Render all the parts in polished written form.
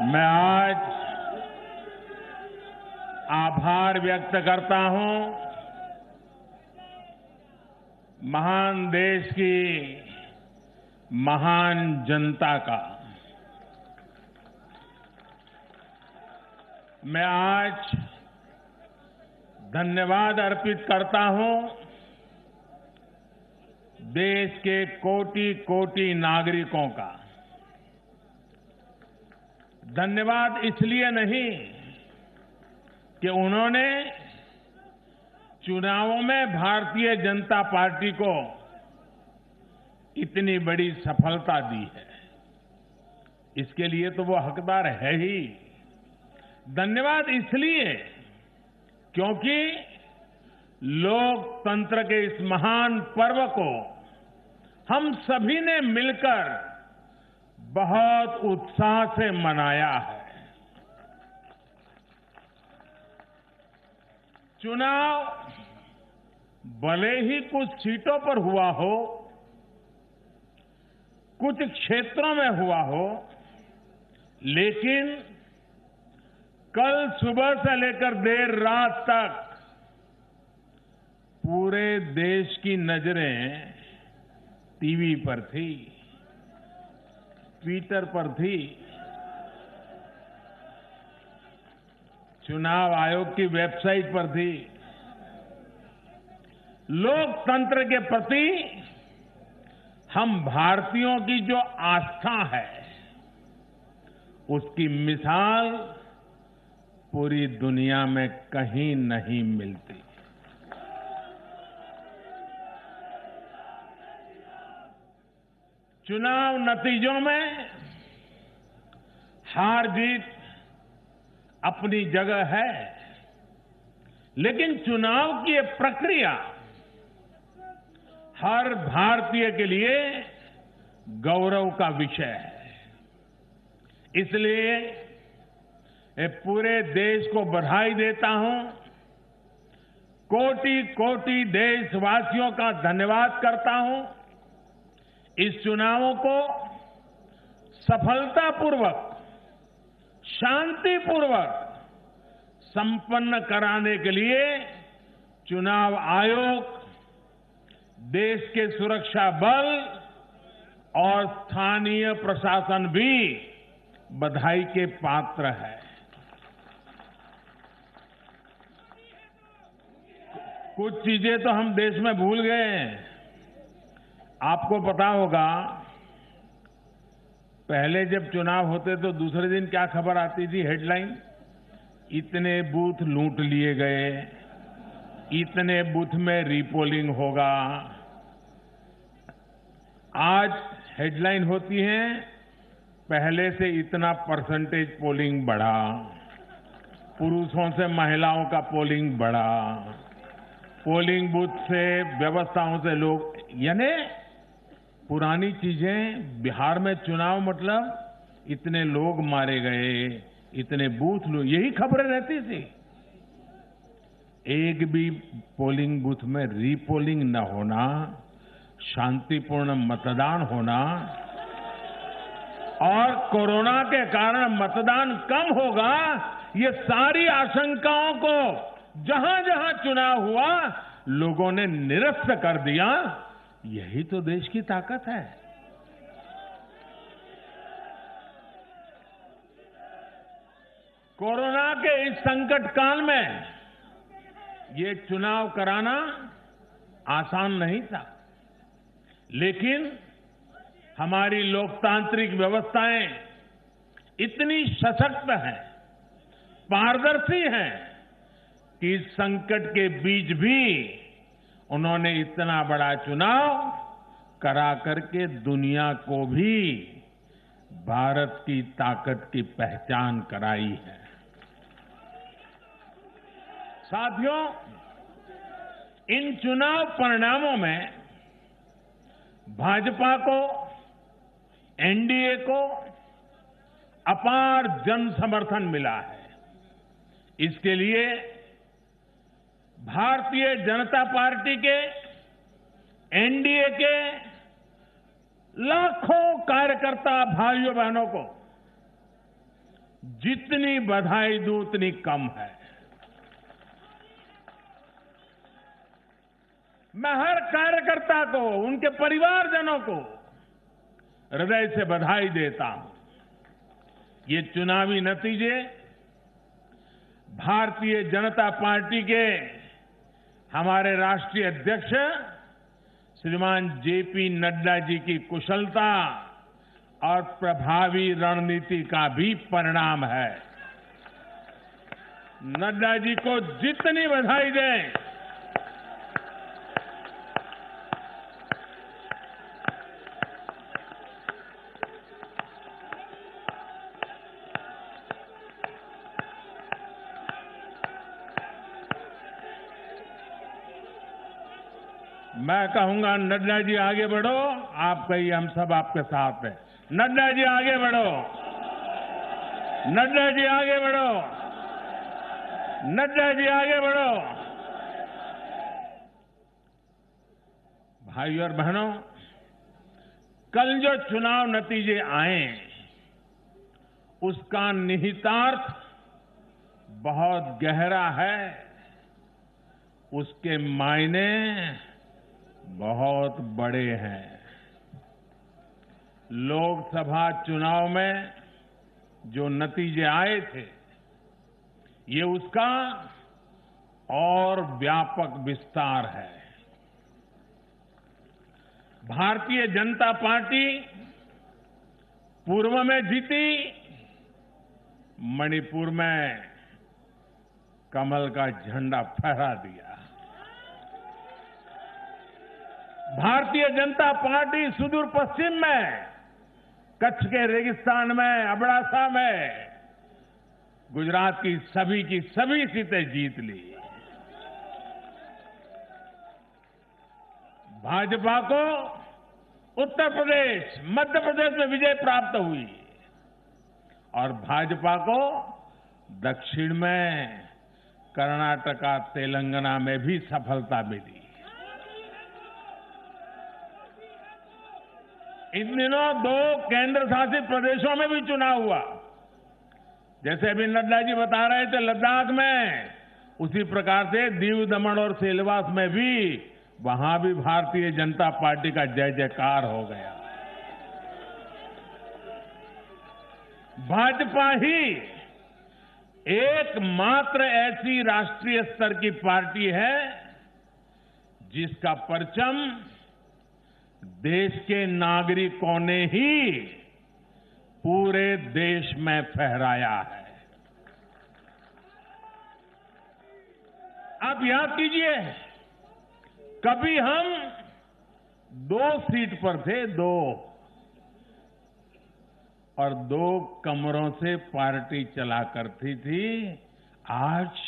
मैं आज आभार व्यक्त करता हूं महान देश की महान जनता का। मैं आज धन्यवाद अर्पित करता हूं देश के कोटि कोटि नागरिकों का। धन्यवाद इसलिए नहीं कि उन्होंने चुनावों में भारतीय जनता पार्टी को इतनी बड़ी सफलता दी है, इसके लिए तो वो हकदार है ही। धन्यवाद इसलिए क्योंकि लोकतंत्र के इस महान पर्व को हम सभी ने मिलकर बहुत उत्साह से मनाया है। चुनाव भले ही कुछ सीटों पर हुआ हो, कुछ क्षेत्रों में हुआ हो, लेकिन कल सुबह से लेकर देर रात तक पूरे देश की नजरें टीवी पर थी, ट्विटर पर थी, चुनाव आयोग की वेबसाइट पर थी। लोकतंत्र के प्रति हम भारतीयों की जो आस्था है, उसकी मिसाल पूरी दुनिया में कहीं नहीं मिलती। चुनाव नतीजों में हार जीत अपनी जगह है, लेकिन चुनाव की ये प्रक्रिया हर भारतीय के लिए गौरव का विषय है। इसलिए मैं पूरे देश को बधाई देता हूं, कोटि कोटि देशवासियों का धन्यवाद करता हूं। इस चुनावों को सफलतापूर्वक, शांतिपूर्वक संपन्न कराने के लिए चुनाव आयोग, देश के सुरक्षा बल और स्थानीय प्रशासन भी बधाई के पात्र है। कुछ चीजें तो हम देश में भूल गए हैं। आपको पता होगा, पहले जब चुनाव होते तो दूसरे दिन क्या खबर आती थी? हेडलाइन, इतने बूथ लूट लिए गए, इतने बूथ में रीपोलिंग होगा। आज हेडलाइन होती है, पहले से इतना परसेंटेज पोलिंग बढ़ा, पुरुषों से महिलाओं का पोलिंग बढ़ा, पोलिंग बूथ से व्यवस्थाओं से लोग, यानी पुरानी चीजें। बिहार में चुनाव मतलब इतने लोग मारे गए, इतने बूथ लोग, यही खबरें रहती थी। एक भी पोलिंग बूथ में रीपोलिंग न होना, शांतिपूर्ण मतदान होना और कोरोना के कारण मतदान कम होगा, ये सारी आशंकाओं को जहां जहां चुनाव हुआ लोगों ने निरस्त कर दिया। यही तो देश की ताकत है। कोरोना के इस संकट काल में ये चुनाव कराना आसान नहीं था, लेकिन हमारी लोकतांत्रिक व्यवस्थाएं इतनी सशक्त हैं, पारदर्शी हैं कि इस संकट के बीच भी उन्होंने इतना बड़ा चुनाव करा करके दुनिया को भी भारत की ताकत की पहचान कराई है। साथियों, इन चुनाव परिणामों में भाजपा को, एनडीए को अपार जन समर्थन मिला है। इसके लिए भारतीय जनता पार्टी के, एनडीए के लाखों कार्यकर्ता भाइयों बहनों को जितनी बधाई दूं उतनी कम है। मैं हर कार्यकर्ता को, उनके परिवारजनों को हृदय से बधाई देता हूं। ये चुनावी नतीजे भारतीय जनता पार्टी के हमारे राष्ट्रीय अध्यक्ष श्रीमान जेपी नड्डा जी की कुशलता और प्रभावी रणनीति का भी परिणाम है। नड्डा जी को जितनी बधाई दें, मैं कहूंगा नड्डा जी आगे बढ़ो, आप कहिए हम सब आपके साथ हैं। नड्डा जी आगे बढ़ो, नड्डा जी आगे बढ़ो, नड्डा जी आगे बढ़ो। भाई और बहनों, कल जो चुनाव नतीजे आए उसका निहितार्थ बहुत गहरा है, उसके मायने बहुत बड़े हैं। लोकसभा चुनाव में जो नतीजे आए थे, ये उसका और व्यापक विस्तार है। भारतीय जनता पार्टी पूर्व में जीती, मणिपुर में कमल का झंडा फहरा दिया। भारतीय जनता पार्टी सुदूर पश्चिम में, कच्छ के रेगिस्तान में, अबड़ासा में गुजरात की सभी सीटें जीत ली। भाजपा को उत्तर प्रदेश, मध्य प्रदेश में विजय प्राप्त हुई और भाजपा को दक्षिण में कर्नाटका, तेलंगाना में भी सफलता मिली। इन दिनों 2 केंद्र शासित प्रदेशों में भी चुनाव हुआ। जैसे अभी नड्डा जी बता रहे थे लद्दाख में, उसी प्रकार से दीव, दमन और सेल्वास में भी, वहां भी भारतीय जनता पार्टी का जय जयकार हो गया। भाजपा ही एकमात्र ऐसी राष्ट्रीय स्तर की पार्टी है जिसका परचम देश के नागरिकों ने ही पूरे देश में फहराया है। आप याद कीजिए, कभी हम 2 सीट पर थे, 2 और 2 कमरों से पार्टी चला करती थी। आज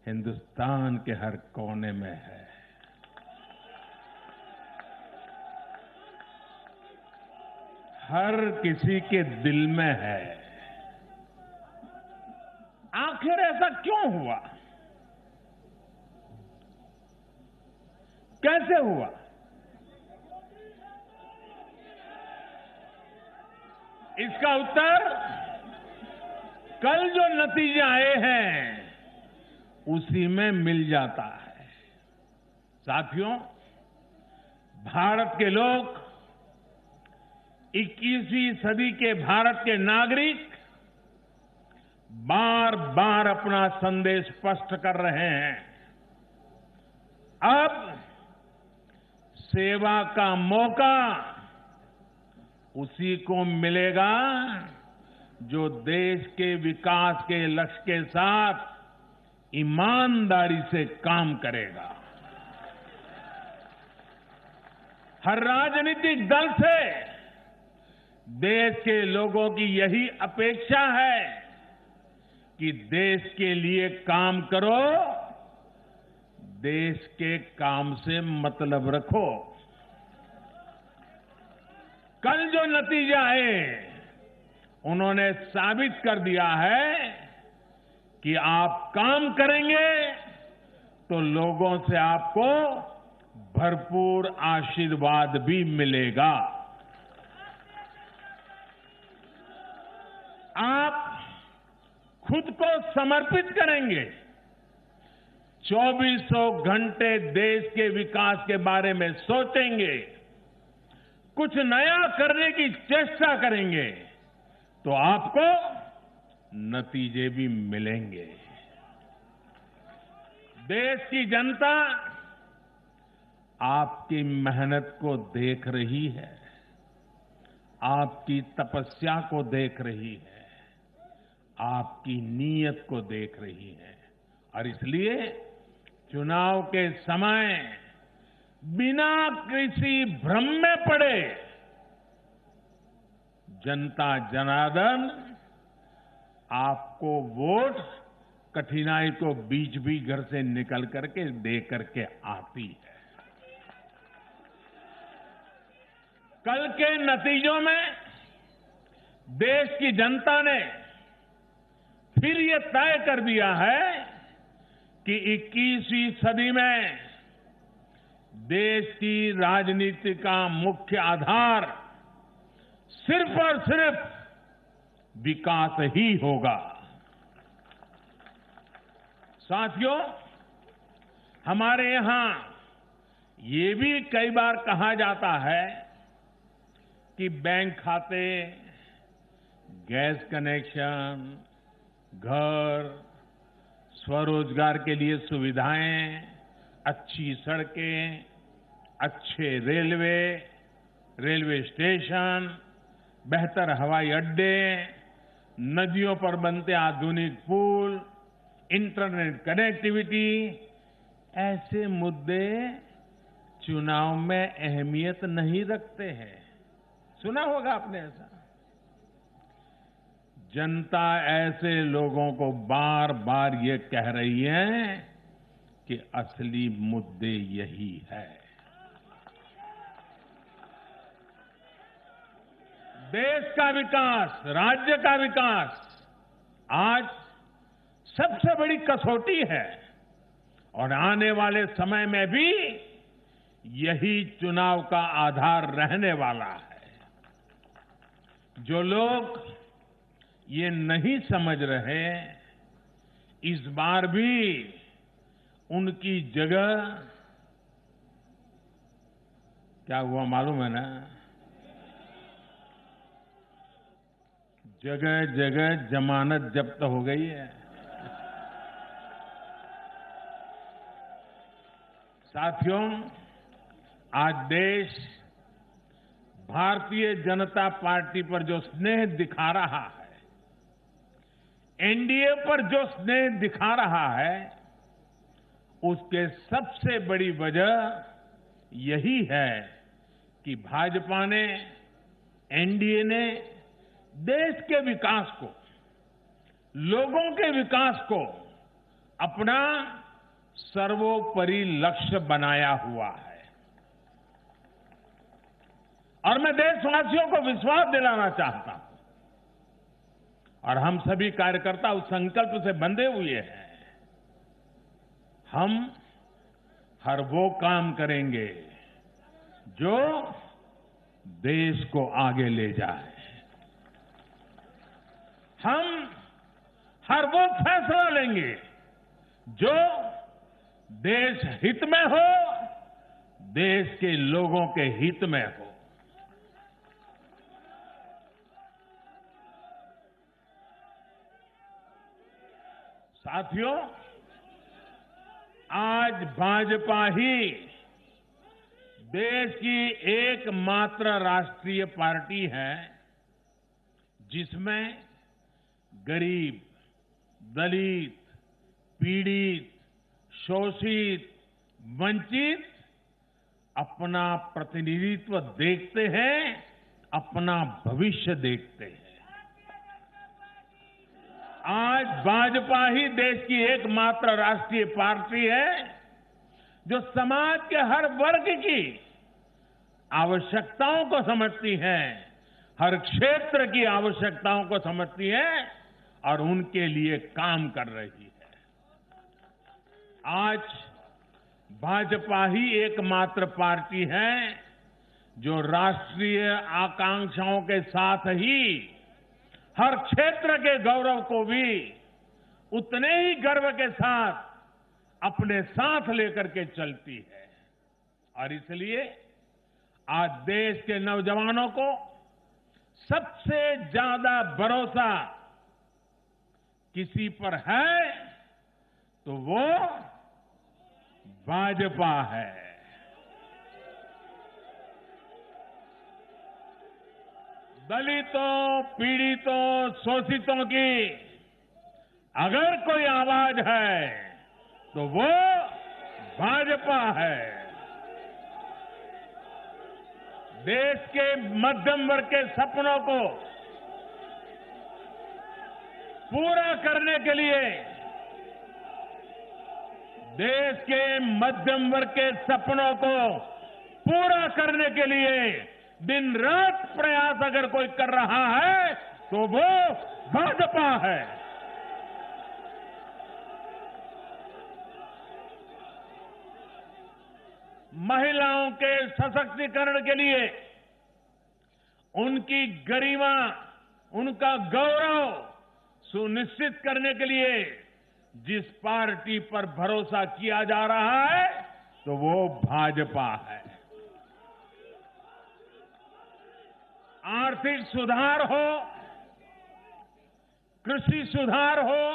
हिंदुस्तान के हर कोने में है। हर किसी के दिल में है। आखिर ऐसा क्यों हुआ? कैसे हुआ? इसका उत्तर कल जो नतीजे आए हैं उसी में मिल जाता है। साथियों, भारत के लोग, 21वीं सदी के भारत के नागरिक बार बार अपना संदेश स्पष्ट कर रहे हैं। अब सेवा का मौका उसी को मिलेगा जो देश के विकास के लक्ष्य के साथ ईमानदारी से काम करेगा। हर राजनीतिक दल से देश के लोगों की यही अपेक्षा है कि देश के लिए काम करो, देश के काम से मतलब रखो। कल जो नतीजे आए उन्होंने साबित कर दिया है कि आप काम करेंगे तो लोगों से आपको भरपूर आशीर्वाद भी मिलेगा। आप खुद को समर्पित करेंगे, 2400 घंटे देश के विकास के बारे में सोचेंगे, कुछ नया करने की चेष्टा करेंगे, तो आपको नतीजे भी मिलेंगे। देश की जनता आपकी मेहनत को देख रही है, आपकी तपस्या को देख रही है, आपकी नीयत को देख रही है और इसलिए चुनाव के समय बिना किसी भ्रम में पड़े जनता जनार्दन आपको वोट कठिनाई को बीच भी घर से निकल करके दे करके आती है। कल के नतीजों में देश की जनता ने फिर ये तय कर दिया है कि 21वीं सदी में देश की राजनीति का मुख्य आधार सिर्फ और सिर्फ विकास ही होगा। साथियों, हमारे यहां ये भी कई बार कहा जाता है कि बैंक खाते, गैस कनेक्शन, घर, स्वरोजगार के लिए सुविधाएं, अच्छी सड़कें, अच्छे रेलवे स्टेशन, बेहतर हवाई अड्डे, नदियों पर बनते आधुनिक पुल, इंटरनेट कनेक्टिविटी, ऐसे मुद्दे चुनाव में अहमियत नहीं रखते हैं। सुना होगा आपने ऐसा। जनता ऐसे लोगों को बार बार ये कह रही है कि असली मुद्दे यही है। देश का विकास, राज्य का विकास आज सबसे बड़ी कसौटी है और आने वाले समय में भी यही चुनाव का आधार रहने वाला है। जो लोग ये नहीं समझ रहे, इस बार भी उनकी जगह क्या हुआ मालूम है ना? जगह जगह जमानत जब्त हो गई है। साथियों, आज देश भारतीय जनता पार्टी पर जो स्नेह दिखा रहा है, एनडीए पर जो स्नेह दिखा रहा है, उसके सबसे बड़ी वजह यही है कि भाजपा ने, एनडीए ने देश के विकास को, लोगों के विकास को अपना सर्वोपरि लक्ष्य बनाया हुआ है। और मैं देशवासियों को विश्वास दिलाना चाहता हूं और हम सभी कार्यकर्ता उस संकल्प से बंधे हुए हैं। हम हर वो काम करेंगे जो देश को आगे ले जाए। हम हर वो फैसला लेंगे जो देश हित में हो, देश के लोगों के हित में हो। साथियों, आज भाजपा ही देश की एकमात्र राष्ट्रीय पार्टी है जिसमें गरीब, दलित, पीड़ित, शोषित, वंचित अपना प्रतिनिधित्व देखते हैं, अपना भविष्य देखते हैं। आज भाजपा ही देश की एकमात्र राष्ट्रीय पार्टी है जो समाज के हर वर्ग की आवश्यकताओं को समझती है, हर क्षेत्र की आवश्यकताओं को समझती है और उनके लिए काम कर रही है। आज भाजपा ही एकमात्र पार्टी है जो राष्ट्रीय आकांक्षाओं के साथ ही हर क्षेत्र के गौरव को भी उतने ही गर्व के साथ अपने साथ लेकर के चलती है। और इसलिए आज देश के नौजवानों को सबसे ज्यादा भरोसा किसी पर है तो वो भाजपा है। दलितों, पीड़ितों, शोषितों की अगर कोई आवाज है तो वो भाजपा है। देश के मध्यम वर्ग के सपनों को पूरा करने के लिए, देश के मध्यम वर्ग के सपनों को पूरा करने के लिए दिन रात प्रयास अगर कोई कर रहा है तो वो भाजपा है। महिलाओं के सशक्तिकरण के लिए, उनकी गरिमा, उनका गौरव सुनिश्चित करने के लिए जिस पार्टी पर भरोसा किया जा रहा है तो वो भाजपा है। आर्थिक सुधार हो, कृषि सुधार हो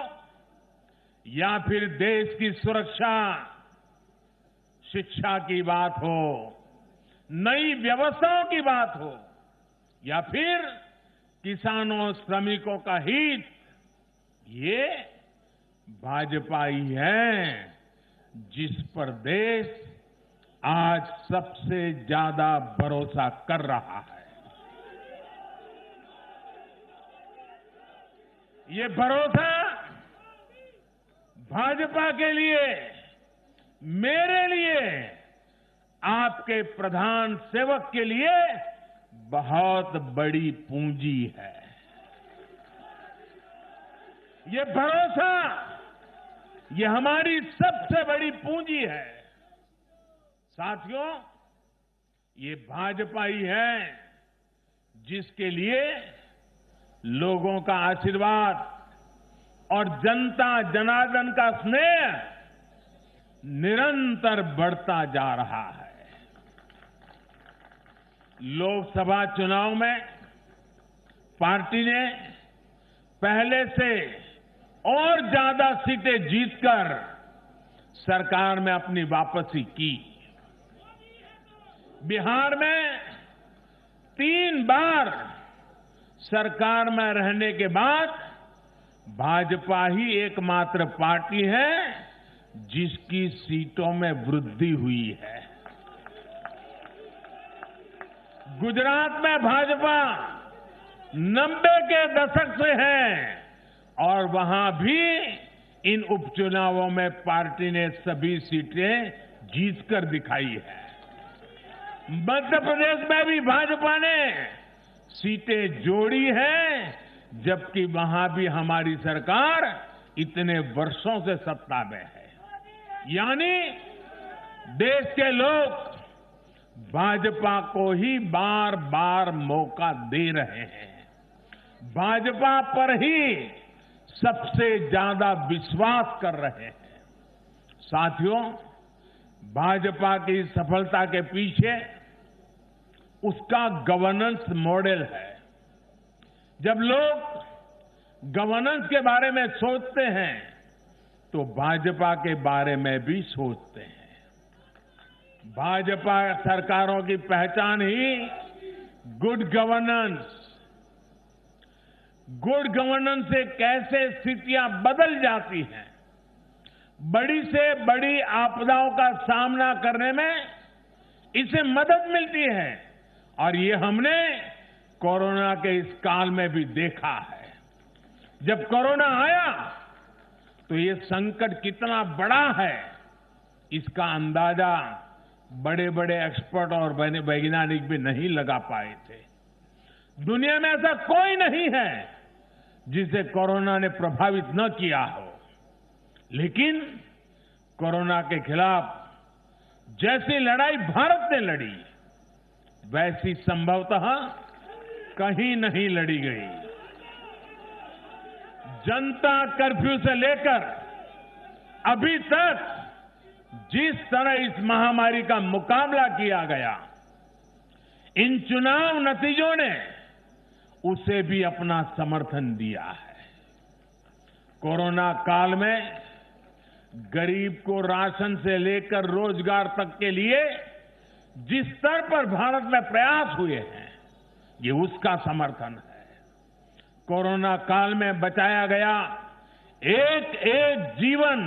या फिर देश की सुरक्षा, शिक्षा की बात हो, नई व्यवस्थाओं की बात हो या फिर किसानों, श्रमिकों का हित, ये भाजपा ही है जिस पर देश आज सबसे ज्यादा भरोसा कर रहा है। ये भरोसा भाजपा के लिए, मेरे लिए, आपके प्रधान सेवक के लिए बहुत बड़ी पूंजी है। ये भरोसा, ये हमारी सबसे बड़ी पूंजी है। साथियों, ये भाजपा ही है जिसके लिए लोगों का आशीर्वाद और जनता जनार्दन का स्नेह निरंतर बढ़ता जा रहा है। लोकसभा चुनाव में पार्टी ने पहले से और ज्यादा सीटें जीतकर सरकार में अपनी वापसी की। बिहार में 3 बार सरकार में रहने के बाद भाजपा ही एकमात्र पार्टी है जिसकी सीटों में वृद्धि हुई है। गुजरात में भाजपा 90 के दशक से है और वहां भी इन उपचुनावों में पार्टी ने सभी सीटें जीतकर दिखाई है। मध्य प्रदेश में भी भाजपा ने सीटें जोड़ी है, जबकि वहां भी हमारी सरकार इतने वर्षों से सत्ता में है। यानी देश के लोग भाजपा को ही बार बार मौका दे रहे हैं। भाजपा पर ही सबसे ज्यादा विश्वास कर रहे हैं। साथियों, भाजपा की सफलता के पीछे उसका गवर्नेंस मॉडल है। जब लोग गवर्नेंस के बारे में सोचते हैं तो भाजपा के बारे में भी सोचते हैं। भाजपा सरकारों की पहचान ही गुड गवर्नेंस, गुड गवर्नेंस से कैसे स्थितियां बदल जाती हैं, बड़ी से बड़ी आपदाओं का सामना करने में इसे मदद मिलती है। और ये हमने कोरोना के इस काल में भी देखा है। जब कोरोना आया तो ये संकट कितना बड़ा है, इसका अंदाजा बड़े बड़े एक्सपर्ट और वैज्ञानिक भी नहीं लगा पाए थे। दुनिया में ऐसा कोई नहीं है जिसे कोरोना ने प्रभावित न किया हो। लेकिन कोरोना के खिलाफ जैसी लड़ाई भारत ने लड़ी, वैसी संभवतः कहीं नहीं लड़ी गई। जनता कर्फ्यू से लेकर अभी तक जिस तरह इस महामारी का मुकाबला किया गया, इन चुनाव नतीजों ने उसे भी अपना समर्थन दिया है। कोरोना काल में गरीब को राशन से लेकर रोजगार तक के लिए जिस स्तर पर भारत में प्रयास हुए हैं, ये उसका समर्थन है। कोरोना काल में बचाया गया एक एक जीवन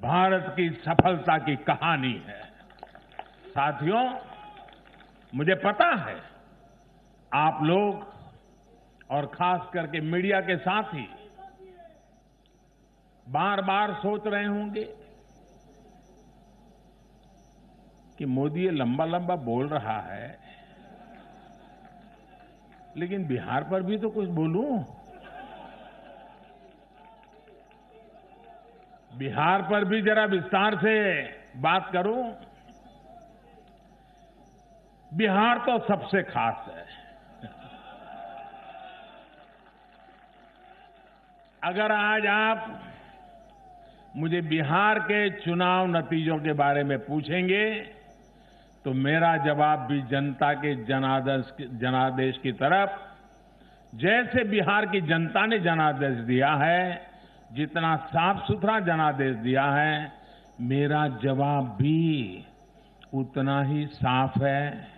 भारत की सफलता की कहानी है। साथियों, मुझे पता है आप लोग और खास करके मीडिया के साथी बार बार सोच रहे होंगे कि मोदी ये लंबा लंबा बोल रहा है, लेकिन बिहार पर भी तो कुछ बोलूं। बिहार पर भी जरा विस्तार से बात करूं। बिहार तो सबसे खास है। अगर आज आप मुझे बिहार के चुनाव नतीजों के बारे में पूछेंगे तो मेरा जवाब भी जनता के जनादेश की तरफ, जैसे बिहार की जनता ने जनादेश दिया है, जितना साफ सुथरा जनादेश दिया है, मेरा जवाब भी उतना ही साफ है।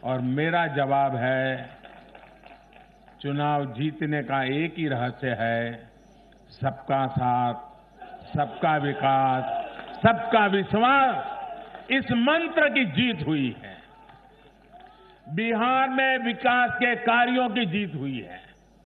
और मेरा जवाब है, चुनाव जीतने का एक ही रहस्य है, सबका साथ, सबका विकास, सबका विश्वास। इस मंत्र की जीत हुई है। बिहार में विकास के कार्यों की जीत हुई है।